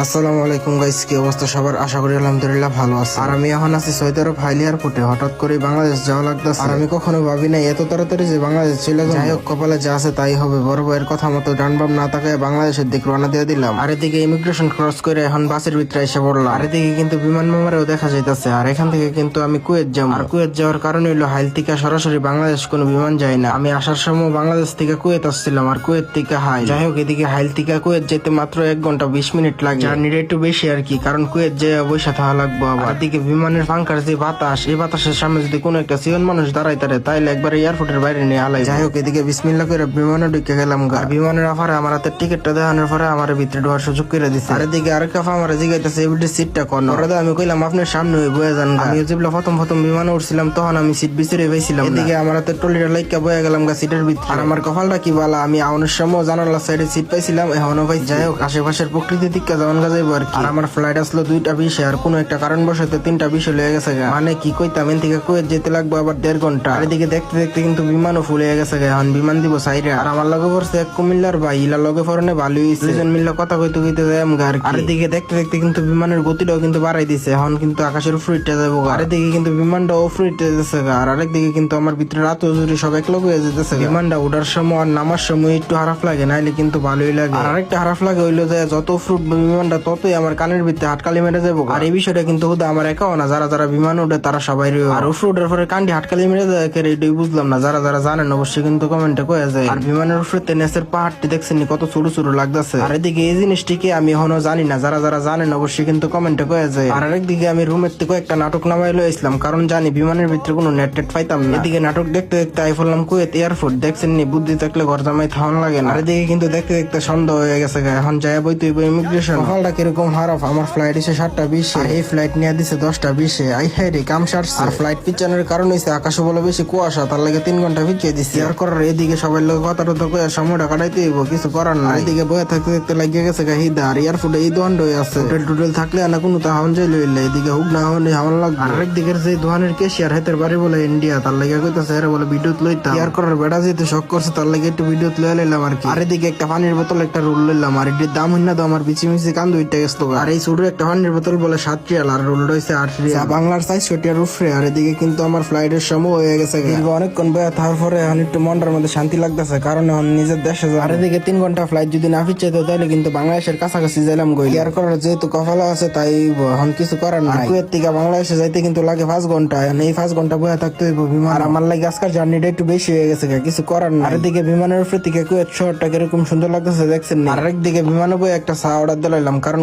আসসালামু আলাইকুম গাইস, কি অবস্থা সবার? আশা করি আলহামদুলিল্লাহ ভালো আছে। আর আমি এখন আছি সৌদি আরব হাইল এয়ারপোর্টে। হঠাৎ করে বাংলাদেশ যাওয়া লাগতেছে, আর আমি কখনো ভাবি নাই এত তাড়াতাড়ি যে বাংলাদেশ চলে যাবো। যাই হোক, কপালে যা আছে তাই হবে। বড় ভাইয়ের কথা মতো ডান বাম না তাকায় বাংলাদেশের দিক রওনা দিয়ে দিলাম। আর এদিকে ইমিগ্রেশন ক্রস করে এখন বাসের ভিতরে এসে পড়লাম। আর এদিকে কিন্তু বিমান মামারেও দেখা যাইতেছে। আর এখান থেকে কিন্তু আমি কুয়েত যাবো। আর কুয়েত যাওয়ার কারণ হইলো হাইল থেকে সরাসরি বাংলাদেশ কোনো বিমান যায় না। আমি আসার সময় বাংলাদেশ থেকে কুয়েত আসছিলাম, আর কুয়েত থেকে হাইল। যাই হোক, এদিকে হাইল থেকে কুয়েত যেতে মাত্র 1 ঘন্টা 20 মিনিট লাগে। জার্নিটা একটু বেশি আর কি, কারণ কুয়েত যে বৈশা থাকা লাগবো। আবার এদিকে বিমানের ফাঙ্কার যে বাতাস, এই বাতাসের সামনে যদি কোনো একটা সিজন মানুষ দাঁড়াই তারে, তাইলে একবার এয়ারপোর্টের বাইরে নিয়ে আলাই। যাই হোক, এদিকে বিসমিল্লাহ করে বিমানে ঢুকে গেলাম। বিমানের অফারে আমার হাতে টিকিটটা দেখানোর পরে আমার ভিতরে ঢোয়ার সুযোগ করে দিচ্ছে। আর এদিকে আরেক কাফা আমার জিগাইতেছে এবিডি সিটটা কোন। আমি কইলাম আপনার সামনে বয়ে যান। আমি যেগুলো প্রথম বিমানে উঠছিলাম তখন আমি সিট বিচরে পাইছিলাম। এদিকে আমার হাতে টলিটা লাইকা বয়ে গেলাম সিটের ভিতরে। আর আমার কপালটা কি বালা, আমি আউনের সময় জানালা সাইডে সিট পাইছিলাম, এখনো পাই। যাই হোক, আশেপাশের প্রকৃতি দিকে যেমন গাজাইবো আর কি। আর আমার ফ্লাইট আসলো 2টা 20 আর কোনো একটা কারণ বসতে 3টা 20 হয়ে গেছে। মানে কি কইতাম, এন থেকে কুয়েত যেতে লাগবে আবার 1.5 ঘন্টা। আর এদিকে দেখতে দেখতে কিন্তু বিমানও ফুল হয়ে গেছে। এখন বিমান দিব সাইডে। আর আমার লগে পড়ছে এক কুমিল্লার ভাই, ইলার লগে পড়নে ভালোই হইছে। দুজন মিল্লা কথা কইতে কইতে যাই আমগা আর কি। আর এদিকে দেখতে দেখতে কিন্তু বিমানের গতিটাও কিন্তু বাড়াই দিছে। এখন কিন্তু আকাশের উপরে উঠতে যাবো। আর এদিকে কিন্তু বিমানটা উপরে উঠতে যাচ্ছে। আর আরেকদিকে কিন্তু আমার ভিতরে রাত জুড়ে সব এক লগে হয়ে যেতেছে। বিমানটা উঠার সময় আর নামার সময় একটু হারাফ লাগে, নাইলে কিন্তু ভালোই লাগে। আর আরেকটা হারাফ লাগে হইলো যে যত ফ্রুট বিমানটা ততই আমার কানের ভিতরে হাটকালি মেরে যাবো। আর এই বিষয়টা কিন্তু হুদা আমার একাও না, যারা যারা বিমান উঠে তারা সবাই। আর উঠে পরে কান্ডি হাটকালি মেরে যায়, এটাই বুঝলাম না। যারা যারা জানেন অবশ্যই কিন্তু কমেন্টে কয়ে যায়। আর বিমানের উপরে নেসের পাহাড়টি দেখছেন কত ছোট ছোট লাগতেছে। আর এদিকে এই জিনিসটিকে আমি এখনো জানি না, যারা যারা জানেন অবশ্যই কিন্তু কমেন্টে কয়ে যায়। আর আরেকদিকে আমি রুমের থেকে একটা নাটক নামাই লইছিলাম, কারণ জানি বিমানের ভিতরে কোনো নেট পাইতাম না। এদিকে নাটক দেখতে দেখতে আই পড়লাম কুয়েত এয়ারপোর্ট। দেখছেন নি, বুদ্ধি থাকলে ঘর জামাই থাউন লাগে না। আর এদিকে কিন্তু দেখতে দেখতে সন্ধ্যা হয়ে গেছে। এখন যাই বইতে ইমিগ্রেশন। সকালটা কিরকম হারাফ, আমার ফ্লাইট এসে 7টা 20 আর এই ফ্লাইট নিয়ে দিছে 10টা 20। আই হ্যাঁ রে, কাম সারছে। আর ফ্লাইট পিছনের কারণ হইছে আকাশে বলে বেশি কুয়াশা, তার লাগে 3 ঘন্টা পিছিয়ে দিচ্ছে। আর করার এদিকে সবাই লোক কথা টথা কয়ে সময়টা কাটাইতে হইব, কিছু করার না। এদিকে বয়ে থাকতে থাকতে লাগিয়ে গেছে হিদা। আর এয়ারপোর্টে এই দোয়ান হয়ে আছে, হোটেল থাকলে না কোনো তা হাওন যাই লইলে। এদিকে হুক না হওয়া হাওয়ান লাগবে। আর একদিকের যে দোয়ানের কেশিয়ার হেতের বাড়ি বলে ইন্ডিয়া, তার লাগে কইতাছে এরা বলে ভিডিও লইতা। ইয়ার করার বেড়া যেতে শখ করছে, তার লাগে একটু ভিডিও লয়ে লাইলাম আর কি। আর এদিকে একটা পানির বোতল একটা রোল লইলাম। আর এটির দাম হইনা তো আমার বিচি মিচি কান্দু উঠতে গেছিল। আর এই ছোট একটা পানির বোতল বলে 7 রিয়াল, আর রোলটা হইছে 8 রিয়াল, বাংলার 400 টাকার উপরে। আর এদিকে কিন্তু আমার ফ্লাইটের সময় হয়ে গেছে। অনেকক্ষণ বয়ে থাকার পরে এখন একটু মনটার মধ্যে শান্তি লাগতেছে, কারণ এখন নিজের দেশে। আর এদিকে 3 ঘন্টা ফ্লাইট যদি না ফিরছে তাহলে কিন্তু বাংলাদেশের কাছাকাছি যাইলাম গই। ইয়ার করার যেহেতু কফালা আছে তাই এখন কিছু করার নাই। কুয়েত থেকে বাংলাদেশে যাইতে কিন্তু লাগে 5 ঘন্টা। এই 5 ঘন্টা বয়ে থাকতে হইব বিমান। আর আমার লাগে আজকাল জার্নিটা একটু বেশি হয়ে গেছে, কিছু করার নাই। আর এদিকে বিমানের উপর থেকে কুয়েত শহরটা কিরকম সুন্দর লাগতেছে দেখছেন। আর একদিকে বিমানে বয়ে একটা চা অর্ডার দিলাম, কারণ